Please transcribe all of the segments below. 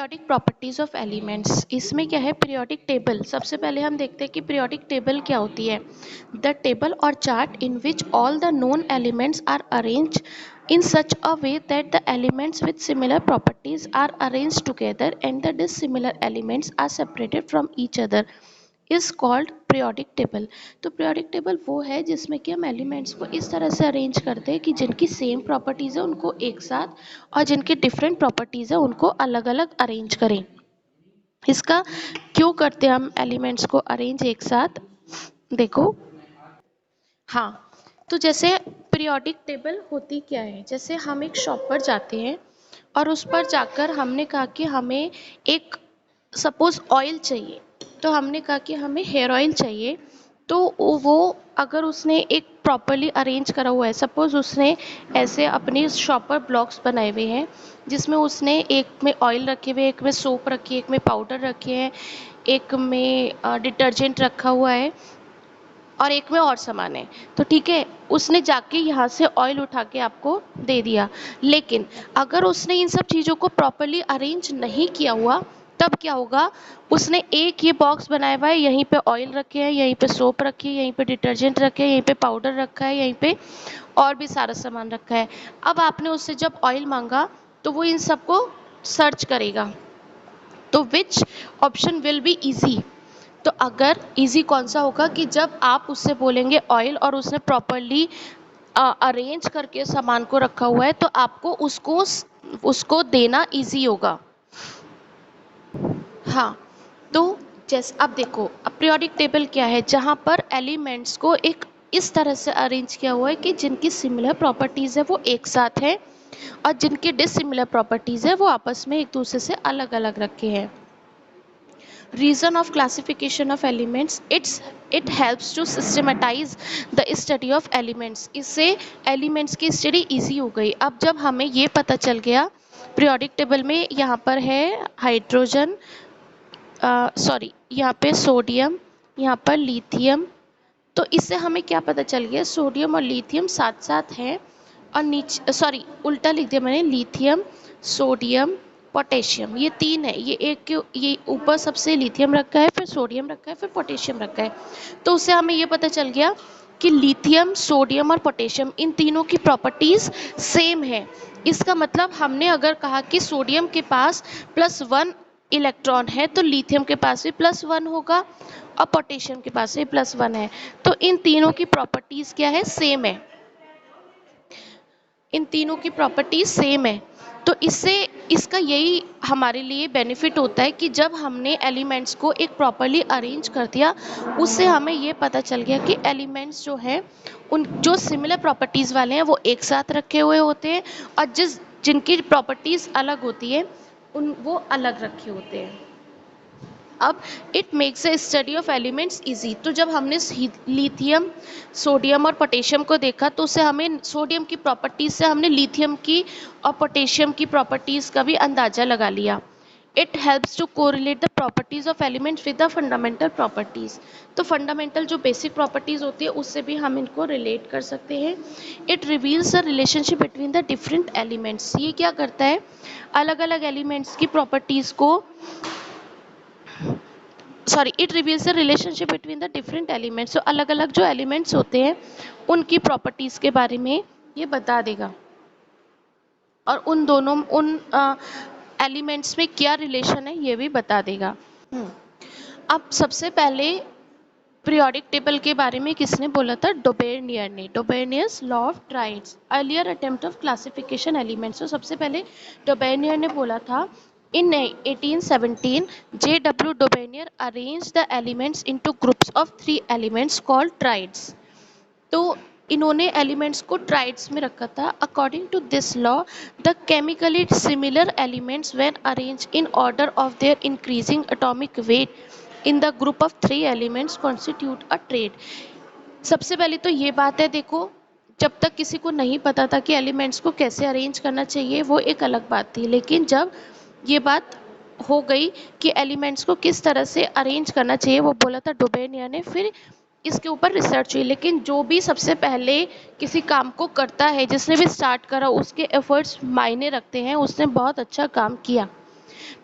Periodic properties of elements. इसमें क्या है, पीरियोडिक टेबल। सबसे पहले हम देखते हैं कि पीरियोडिक टेबल क्या होती है। द टेबल और chart in which all the known elements are arranged in such a way that the elements with similar properties are arranged together and the dissimilar elements are separated from each other is called periodic table। तो periodic table वो है जिसमें कि हम elements को इस तरह से अरेंज करते हैं कि जिनकी सेम प्रॉपर्टीज़ है उनको एक साथ और जिनकी डिफरेंट प्रॉपर्टीज़ है उनको अलग अलग अरेंज करें। इसका क्यों करते हैं हम एलिमेंट्स को अरेंज एक साथ, देखो। हाँ, तो जैसे पीरियोडिक टेबल होती क्या है, जैसे हम एक शॉप पर जाते हैं और उस पर जाकर हमने कहा कि हमें एक सपोज़ ऑयल चाहिए, तो हमने कहा कि हमें हेयर ऑयल चाहिए। तो वो अगर उसने एक प्रॉपरली अरेंज करा हुआ है, सपोज़ उसने ऐसे अपनी शॉप पर ब्लॉक्स बनाए हुए हैं जिसमें उसने एक में ऑयल रखे हुए, एक में सोप रखी है, एक में पाउडर रखे हैं, एक में डिटर्जेंट रखा हुआ है और एक में और सामान है। तो ठीक है, उसने जाके यहाँ से ऑयल उठा के आपको दे दिया, लेकिन अगर उसने इन सब चीज़ों को प्रॉपरली अरेंज नहीं किया हुआ तब क्या होगा, उसने एक ये बॉक्स बनाया हुआ है, यहीं पे ऑयल रखे हैं, यहीं पे सोप रखी है, यहीं पे डिटर्जेंट रखे हैं, यहीं पे पाउडर रखा है, यहीं पे और भी सारा सामान रखा है। अब आपने उससे जब ऑयल मांगा तो वो इन सबको सर्च करेगा, तो which option will be easy. तो अगर इजी कौन सा होगा कि जब आप उससे बोलेंगे ऑयल और उसने प्रॉपरली अरेंज करके सामान को रखा हुआ है तो आपको उसको देना इजी होगा। हाँ, तो जैसे अब देखो, अब पीरियोडिक टेबल क्या है, जहाँ पर एलिमेंट्स को एक इस तरह से अरेंज किया हुआ है कि जिनकी सिमिलर प्रॉपर्टीज़ है वो एक साथ है और जिनकी डिसिमिलर प्रॉपर्टीज़ है वो आपस में एक दूसरे से अलग अलग रखे हैं। Reason of classification of elements, it helps to systematize the study of elements। इससे एलिमेंट्स की स्टडी इजी हो गई। अब जब हमें ये पता चल गया पीरियोडिक टेबल में यहाँ पर है हाइड्रोजन, सॉरी यहाँ पे सोडियम, यहाँ पर लिथियम, तो इससे हमें क्या पता चल गया, सोडियम और लिथियम साथ साथ हैं और नीचे, सॉरी उल्टा लिख दिया मैंने, लिथियम, सोडियम, पोटेशियम, ये तीन है। ये एक के ये ऊपर सबसे लिथियम रखा है, फिर सोडियम रखा है, फिर पोटेशियम रखा है। तो उससे हमें ये पता चल गया कि लिथियम, सोडियम और पोटेशियम इन तीनों की प्रॉपर्टीज़ सेम है। इसका मतलब हमने अगर कहा कि सोडियम के पास +1 इलेक्ट्रॉन है तो लिथियम के पास भी +1 होगा और पोटेशियम के पास भी +1 है। तो इन तीनों की प्रॉपर्टीज़ क्या है, सेम है। इन तीनों की प्रॉपर्टीज सेम है। तो इससे इसका यही हमारे लिए बेनिफिट होता है कि जब हमने एलिमेंट्स को एक प्रॉपरली अरेंज कर दिया, उससे हमें ये पता चल गया कि एलिमेंट्स जो हैं उन जो सिमिलर प्रॉपर्टीज़ वाले हैं वो एक साथ रखे हुए होते हैं और जिनकी प्रॉपर्टीज़ अलग होती है वो अलग रखे होते हैं। अब it makes the study of elements easy. तो जब हमने लिथियम, सोडियम और पोटेशियम को देखा तो उससे हमें सोडियम की प्रॉपर्टीज़ से हमने लिथियम की और पोटेशियम की प्रॉपर्टीज़ का भी अंदाज़ा लगा लिया। It helps to correlate the properties of elements with the fundamental properties. तो फंडामेंटल जो बेसिक प्रॉपर्टीज़ होती है उससे भी हम इनको रिलेट कर सकते हैं। It reveals the relationship between the different elements. ये क्या करता है, अलग अलग एलिमेंट्स की प्रॉपर्टीज़ को, sorry, it reveals the relationship between the different elements. तो अलग अलग जो एलिमेंट्स होते हैं उनकी प्रॉपर्टीज़ के बारे में ये बता देगा और उन एलिमेंट्स में क्या रिलेशन है ये भी बता देगा। अब सबसे पहले पीरियोडिक टेबल के बारे में किसने बोला था, डोबेर्नियर ने, Dobereiner's law of triads, earlier attempt of classification elements. तो सबसे पहले डोबेर्नियर ने बोला था in 1817 J.W. Dobenier arranged the elements into groups of 3 elements called triads। तो इन्होंने एलिमेंट्स को ट्राइड्स में रखा था। According to this law the chemically similar elements when arrange in order of their increasing atomic weight in the group of 3 elements constitute a triad. सबसे पहले तो ये बात है, देखो जब तक किसी को नहीं पता था कि एलिमेंट्स को कैसे अरेंज करना चाहिए वो एक अलग बात थी, लेकिन जब ये बात हो गई कि एलिमेंट्स को किस तरह से अरेंज करना चाहिए वो बोला था डोबेनियर ने, फिर इसके ऊपर रिसर्च हुई। लेकिन जो भी सबसे पहले किसी काम को करता है, जिसने भी स्टार्ट करा, उसके एफर्ट्स मायने रखते हैं, उसने बहुत अच्छा काम किया।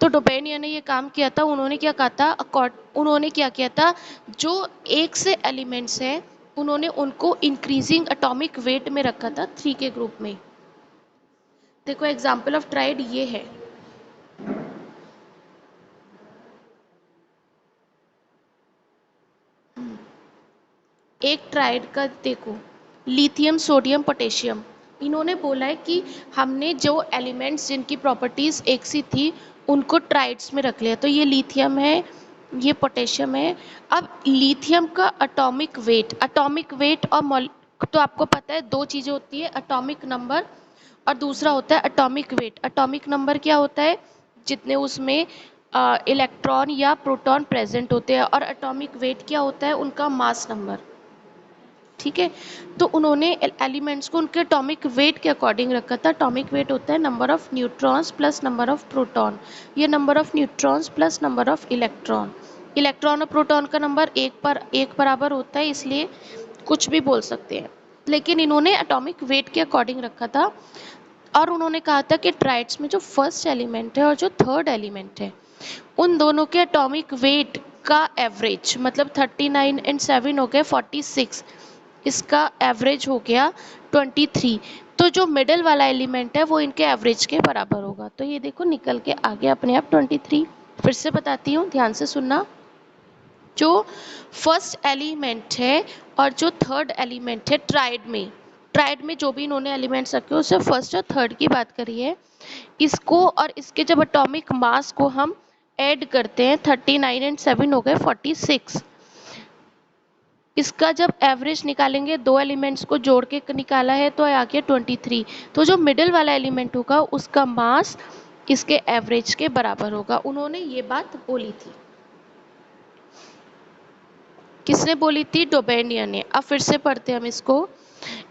तो डोबेनिया ने ये काम किया था, उन्होंने क्या कहा था, उन्होंने क्या किया था, जो एक से एलिमेंट्स हैं उन्होंने उनको इंक्रीजिंग एटॉमिक वेट में रखा था 3 के ग्रुप में। देखो एग्जाम्पल ऑफ ट्राइड ये है। एक ट्राइड का देखो, लिथियम सोडियम पोटेशियम, इन्होंने बोला है कि हमने जो एलिमेंट्स जिनकी प्रॉपर्टीज एक सी थी उनको ट्राइड्स में रख लिया। तो ये लिथियम है, ये पोटेशियम है। अब लिथियम का एटॉमिक वेट और तो आपको पता है दो चीजें होती है, एटॉमिक नंबर और दूसरा होता है एटॉमिक वेट। एटॉमिक नंबर क्या होता है, जितने उसमें इलेक्ट्रॉन या प्रोटॉन प्रेजेंट होते हैं, और एटॉमिक वेट क्या होता है, उनका मास नंबर। ठीक है, तो उन्होंने एलिमेंट्स को उनके एटॉमिक वेट के अकॉर्डिंग रखा था। एटॉमिक वेट होता है number of neutrons plus number of proton, ये number of neutrons plus number of electron. Electron और प्रोटॉन का नंबर एक बराबर होता है, इसलिए कुछ भी बोल सकते हैं, लेकिन इन्होंने एटॉमिक वेट के अकॉर्डिंग रखा था। और उन्होंने कहा था कि ट्राइड्स में जो फर्स्ट एलिमेंट है और जो थर्ड एलिमेंट है उन दोनों के एटॉमिक वेट का एवरेज, मतलब 39 एंड 7 हो गए 46, इसका एवरेज हो गया 23। तो जो मिडल वाला एलिमेंट है वो इनके एवरेज के बराबर होगा। तो ये देखो निकल के आ गया अपने आप 23। फिर से बताती हूँ, ध्यान से सुनना। जो फर्स्ट एलिमेंट है और जो थर्ड एलिमेंट है ट्राइड में जो भी इन्होंने एलिमेंट्स रखे हैं उससे फर्स्ट और थर्ड की बात करी है। इसको और इसके जब एटॉमिक मास को हम ऐड करते हैं, 39 एंड 7 हो गए 46। इसका जब एवरेज निकालेंगे, दो एलिमेंट्स को जोड़ के निकाला है तो आ गया 23। तो जो मिडिल वाला एलिमेंट होगा उसका मास इसके एवरेज के बराबर होगा। उन्होंने ये बात बोली थी। किसने बोली थी? डोबेनियर ने। अब फिर से पढ़ते हम इसको।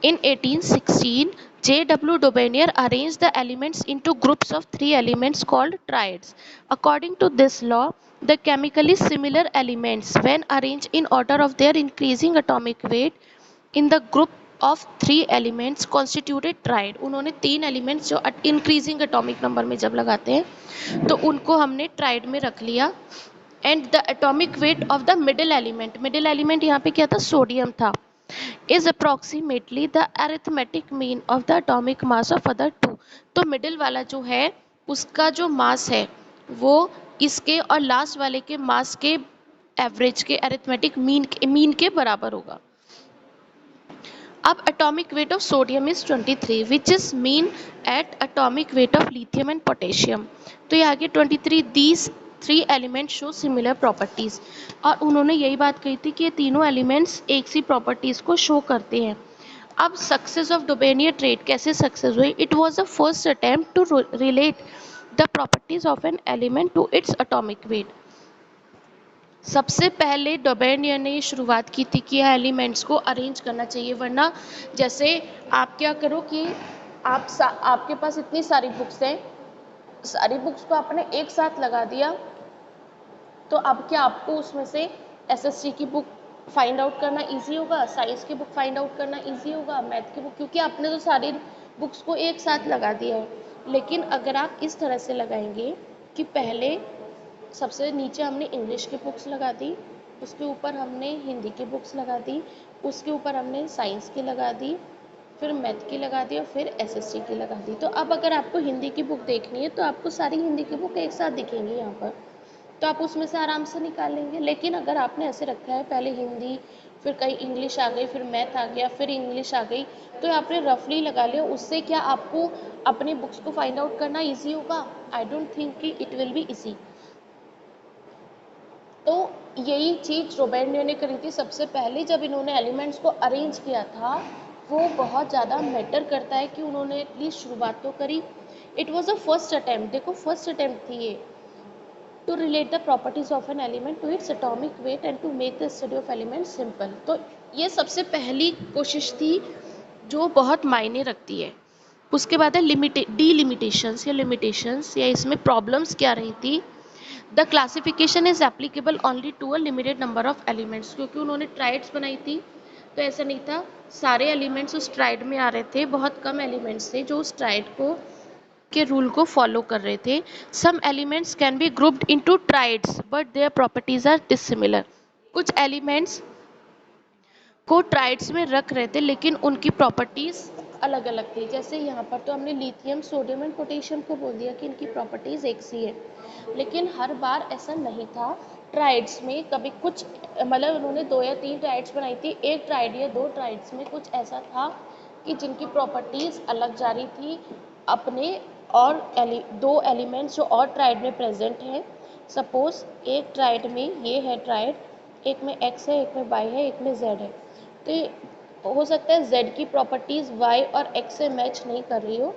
In 1816, J.W. Dobenier arranged the elements into groups of three elements called triads. According to this law, the chemically similar elements, when arranged in order of their increasing atomic weight in the group of three elements, constituted triad. उन्होंने तीन elements जो increasing atomic number में जब लगाते हैं तो उनको हमने ट्राइड में रख लिया। And the atomic weight of the middle element यहाँ पे क्या था? सोडियम था। is approximately the arithmetic mean of the atomic mass of other two। तो मिडिल वाला जो है उसका जो मास है वो इसके और लास्ट वाले के मास के एवरेज के अरिथमेटिक मीन के बराबर होगा। अब atomic weight of sodium is 23 which is mean at atomic weight of lithium and potassium। तो ये आगे 23, these three element show similar properties. और उन्होंने यही बात कही थी कि ये तीनों एलिमेंट्स एक सी प्रॉपर्टीज को शो करते हैं। अब सक्सेस ऑफ डोबेनियर ट्रेड कैसे सक्सेस हुई? It was the first attempt to relate the properties of an element to its atomic weight. सबसे पहले डोबेनियर ने शुरुआत की थी कि एलिमेंट्स को अरेंज करना चाहिए, वरना जैसे आप क्या करो कि आपके पास इतनी सारी बुक्स हैं, सारी बुक्स को आपने एक साथ लगा दिया, तो अब क्या आपको उसमें से एसएसटी की बुक फाइंड आउट करना इजी होगा, साइंस की बुक फाइंड आउट करना इजी होगा, मैथ की बुक, क्योंकि आपने तो सारी बुक्स को एक साथ लगा दिया है। लेकिन अगर आप इस तरह से लगाएंगे कि पहले सबसे नीचे हमने इंग्लिश की बुक्स लगा दी, उसके ऊपर हमने हिंदी की बुक्स लगा दी, उसके ऊपर हमने साइंस की लगा दी, फिर मैथ की लगा दी और फिर एसएसटी की लगा दी। तो अब अगर आपको हिंदी की बुक देखनी है तो आपको सारी हिंदी की बुक एक साथ दिखेंगी यहाँ पर, तो आप उसमें से आराम से निकाल लेंगे। लेकिन अगर आपने ऐसे रखा है पहले हिंदी, फिर कहीं इंग्लिश आ गई, फिर मैथ आ गया, फिर इंग्लिश आ गई, तो आपने रफली लगा लिया, उससे क्या आपको अपनी बुक्स को फाइंड आउट करना ईजी होगा? आई डोंट थिंक कि इट विल बी ईजी। तो यही चीज़ डोबेनियर ने करी थी सबसे पहले जब इन्होंने एलिमेंट्स को अरेंज किया था। वो बहुत ज़्यादा मैटर करता है कि उन्होंने एटलीस्ट शुरुआत तो करी। It was a first attempt, देखो फर्स्ट अटैम्प्ट थी ये, to relate the properties of an element to its atomic weight and to make the study of element simple. तो ये सबसे पहली कोशिश थी जो बहुत मायने रखती है। उसके बाद है डिलिमिटेशंस या लिमिटेशंस, या इसमें प्रॉब्लम्स क्या रही थी। The classification is applicable only to a limited number of elements, क्योंकि उन्होंने ट्राइड्स बनाई थी तो ऐसा नहीं था सारे एलिमेंट्स उस ट्राइड में आ रहे थे, बहुत कम एलिमेंट्स थे जो उस ट्राइड को के रूल को फॉलो कर रहे थे। Some elements can be grouped into triads but their properties are dissimilar. कुछ एलिमेंट्स को ट्राइड्स में रख रहे थे लेकिन उनकी प्रॉपर्टीज अलग अलग थी। जैसे यहाँ पर तो हमने लिथियम, सोडियम एंड पोटेशियम को बोल दिया कि इनकी प्रॉपर्टीज एक सी है, लेकिन हर बार ऐसा नहीं था। ट्राइड्स में कभी कुछ, मतलब उन्होंने 2 या 3 ट्राइड्स बनाई थी, एक ट्राइड या 2 ट्राइड्स में कुछ ऐसा था कि जिनकी प्रॉपर्टीज अलग जा रही थी अपने, और दो एलिमेंट्स जो और ट्राइड में प्रेजेंट हैं। सपोज एक ट्राइड में ये है ट्राइड, एक में एक्स है, एक में वाई है, एक में जेड है। तो हो सकता है जेड की प्रॉपर्टीज वाई और एक्स से मैच नहीं कर रही हो।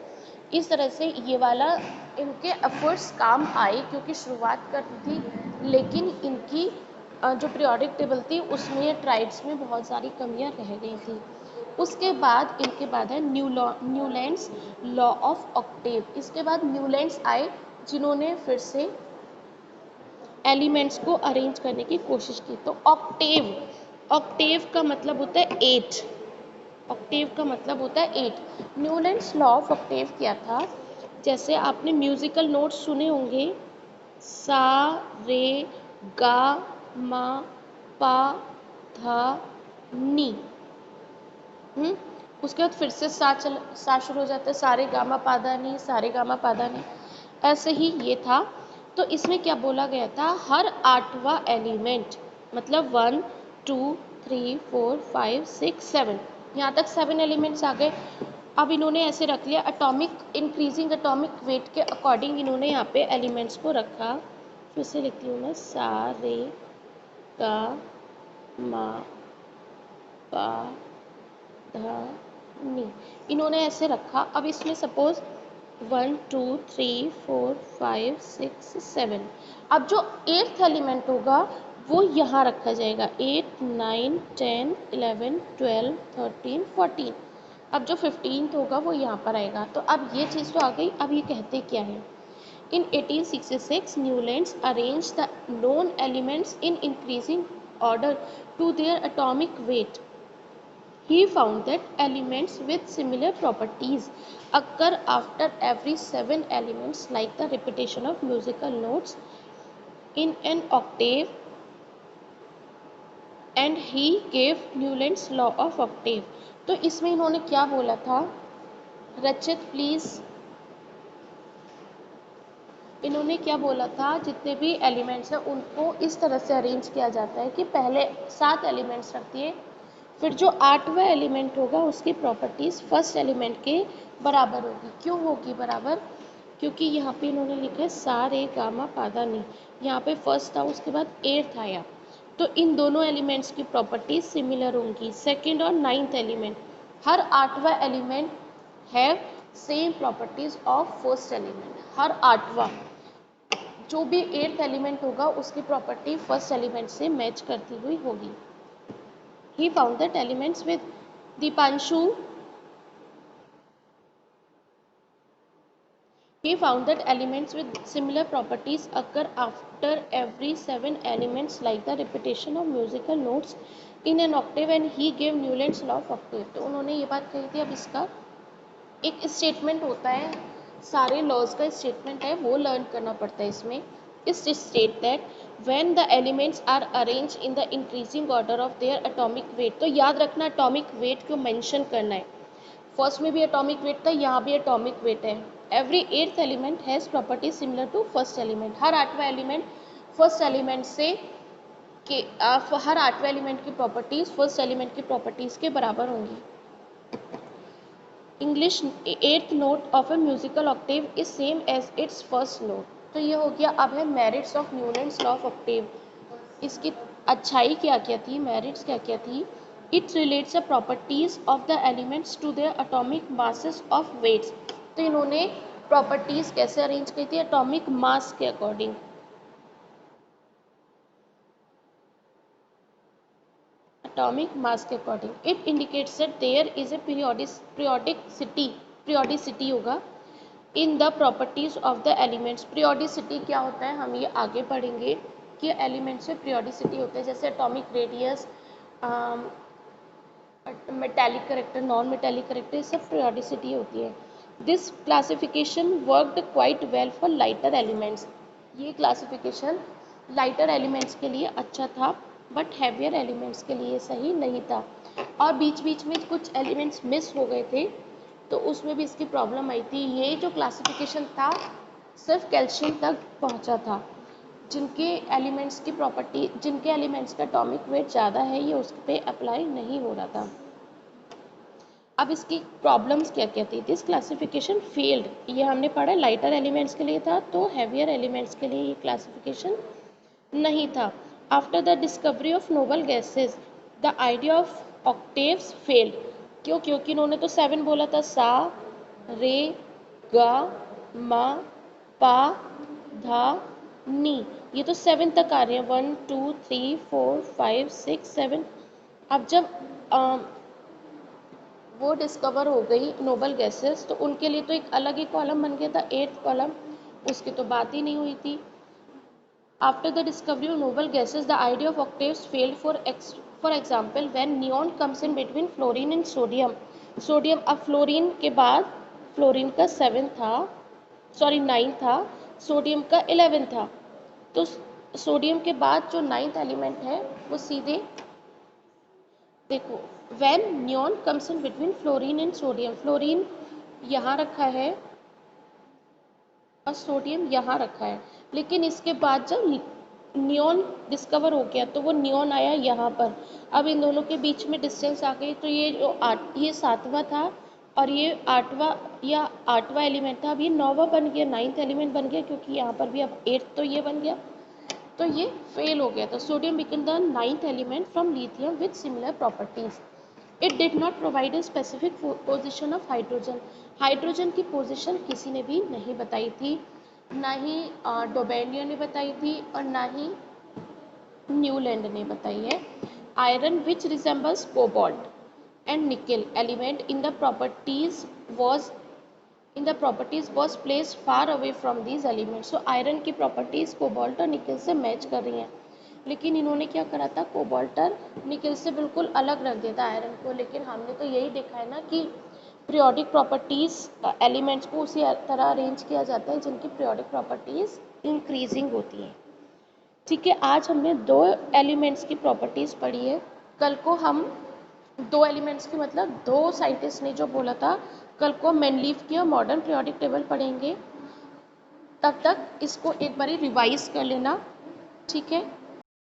इस तरह से ये वाला इनके एफर्ट्स काम आए क्योंकि शुरुआत कर थी, लेकिन इनकी जो पीरियोडिक टेबल थी उसमें ट्राइड्स में बहुत सारी कमियां रह गई थी। उसके बाद इनके बाद है न्यूलैंड्स लॉ ऑफ ऑक्टेव। इसके बाद न्यूलैंड्स आए जिन्होंने फिर से एलिमेंट्स को अरेंज करने की कोशिश की। तो ऑक्टेव, ऑक्टेव का मतलब होता है 8। ऑक्टेव का मतलब होता है 8। न्यूलैंड्स लॉ ऑफ ऑक्टेव क्या था? जैसे आपने म्यूजिकल नोट्स सुने होंगे, सा, रे, गा, मा, पा, धा, नी। उसके बाद फिर से सा शुरू हो जाता है, सारे गामा पादा नी, सारे गामा पादा नी। ऐसे ही ये था। तो इसमें क्या बोला गया था, हर 8वां एलिमेंट, मतलब 1 2 3 4 5 6 7, यहाँ तक 7 एलिमेंट्स आ गए। अब इन्होंने ऐसे रख लिया एटॉमिक, इंक्रीजिंग एटॉमिक वेट के अकॉर्डिंग इन्होंने यहाँ पे एलिमेंट्स को रखा। फिर से लिखती हूँ मैं, सा, रे, गा, मा, पा, धा, नी। इन्होंने ऐसे रखा। अब इसमें सपोज 1 2 3 4 5 6 7, अब जो 8th एलिमेंट होगा वो यहाँ रखा जाएगा, 8 9 10 11 12 13 14। अब जो 15th होगा वो यहाँ पर आएगा। तो अब ये चीज़ तो आ गई। अब ये कहते क्या है, in 1866 Newlands arrange the known elements in increasing order to their atomic weight. He found that elements with similar properties occur after every 7 elements, like the repetition of musical notes in an octave, and he gave Newland's law of octave। तो इसमें इन्होंने क्या बोला था, रचित please, इन्होंने क्या बोला था, जितने भी एलिमेंट्स हैं उनको इस तरह से अरेंज किया जाता है कि पहले 7 एलिमेंट्स रख दिए, फिर जो 8वां एलिमेंट होगा उसकी प्रॉपर्टीज़ फर्स्ट एलिमेंट के बराबर होगी। क्यों होगी बराबर? क्योंकि यहाँ पे इन्होंने लिखा है सा रे गामा पादा नी, यहाँ पे फर्स्ट था, उसके बाद 8th आया, तो इन दोनों एलिमेंट्स की प्रॉपर्टीज सिमिलर होंगी। सेकंड और 9th एलिमेंट, हर 8वां element have same properties of first element. हर 8वां, जो भी 8th एलिमेंट होगा उसकी प्रॉपर्टी फर्स्ट एलिमेंट से मैच करती हुई होगी। He found that elements with Dipanshu, he found that elements with similar properties occur after every 7 elements, like the repetition of musical notes in an octave, and he gave Newland's law of octave। तो उन्होंने ये बात कही थी। अब इसका एक statement होता है, सारे लॉज का स्टेटमेंट है, वो लर्न करना पड़ता है इसमें। इस state that when the elements are arrange in the increasing order of their atomic weight. तो याद रखना एटॉमिक वेट को मेंशन करना है। फर्स्ट में भी एटॉमिक वेट था, यहाँ भी एटॉमिक वेट है। Every 8th element has property similar to first element. हर 8वां एलिमेंट फर्स्ट एलिमेंट से के हर 8वें एलिमेंट की प्रॉपर्टीज फर्स्ट एलिमेंट की प्रॉपर्टीज के बराबर होंगी। English 8th note of a musical octave is same as its first note. तो ये हो गया। अब है merits of Newlands law of octave. इसकी अच्छाई क्या क्या थी, मेरिट्स क्या क्या थी? It relates the properties of the elements to their atomic masses of weights. तो इन्होंने प्रॉपर्टीज कैसे अरेंज की थी? एटॉमिक मास के अकॉर्डिंग। एटॉमिक मास के according it indicates that there is a periodicity होगा in the properties of the elements. Periodicity क्या होता है हम ये आगे पढ़ेंगे कि एलिमेंट्स में पीरियोडिसिटी होता है। जैसे atomic radius, metallic character, non metallic character, ये सब पीरियोडिसिटी होती है। This classification worked quite well for lighter elements. ये क्लासिफिकेशन लाइटर एलिमेंट्स के लिए अच्छा था, बट हैवियर एलिमेंट्स के लिए सही नहीं था। और बीच बीच में कुछ एलिमेंट्स मिस हो गए थे, तो उसमें भी इसकी प्रॉब्लम आई थी। ये जो क्लासिफिकेशन था सिर्फ कैल्शियम तक पहुंचा था। जिनके एलिमेंट्स की प्रॉपर्टी, जिनके एलिमेंट्स का एटॉमिक वेट ज़्यादा है, ये उस पर अप्लाई नहीं हो रहा था। अब इसकी प्रॉब्लम्स क्या क्या थी? दिस क्लासिफिकेशन फेल्ड, ये हमने पढ़ा लाइटर एलिमेंट्स के लिए था, तो हैवियर एलिमेंट्स के लिए ये क्लासिफिकेशन नहीं था। After the discovery of noble gases the idea of octaves failed. क्यों? क्योंकि इन्होंने तो 7 बोला था, सा, रे, गा, मा, पा, धा, नी। ये तो 7 तक आ रहे हैं, 1 2 3 4 5 6 7। अब जब वो डिस्कवर हो गई नोबल गैसेस, तो उनके लिए तो एक अलग ही कॉलम बन गया था, 8th कॉलम, उसकी तो बात ही नहीं हुई थी। After the discovery of noble gases, the idea of octaves failed. For example, when neon comes in between fluorine and sodium. Sodium, अब फ्लोरीन के बाद, फ्लोरीन का 7 था, सॉरी 9 था, सोडियम का 11 था। तो सोडियम के बाद जो 9th एलिमेंट है वो सीधे देखो, when neon comes in between fluorine and sodium, fluorine यहाँ रखा है और सोडियम यहाँ रखा है, लेकिन इसके बाद जब नियॉन डिस्कवर हो गया तो वो नियॉन आया यहाँ पर। अब इन दोनों के बीच में डिस्टेंस आ गई, तो ये जो ये 7वां था और ये 8वां एलिमेंट था, अब ये 9वां बन गया, 9th एलिमेंट बन गया, क्योंकि यहाँ पर भी अब 8 तो ये बन गया, तो ये फेल हो गया। तो sodium become the 9th element from lithium with similar properties. It did not provide a specific position of hydrogen. Hydrogen की पोजिशन किसी ने भी नहीं बताई थी, ना ही डोबेनियो ने बताई थी और ना ही न्यूलैंड ने बताई है। Iron which resembles cobalt and निकल element in the properties was placed far away from these elements। so iron की प्रॉपर्टीज कोबाल्ट और निकल से मैच कर रही हैं, लेकिन इन्होंने क्या करा था, कोबाल्ट और निकल से बिल्कुल अलग रख दिया था आयरन को। लेकिन हमने तो यही देखा है ना कि पीरियोडिक प्रॉपर्टीज एलिमेंट्स को उसी तरह अरेंज किया जाता है जिनकी पीरियोडिक प्रॉपर्टीज इंक्रीजिंग होती हैं। ठीक है, आज हमने 2 एलिमेंट्स की प्रॉपर्टीज पढ़ी है। कल को हम 2 एलिमेंट्स की मतलब 2 साइंटिस्ट ने जो बोला था, कल को मेनलीफ की और मॉडर्न पीरियोडिक टेबल पढ़ेंगे। तब तक इसको एक बार रिवाइज कर लेना, ठीक है।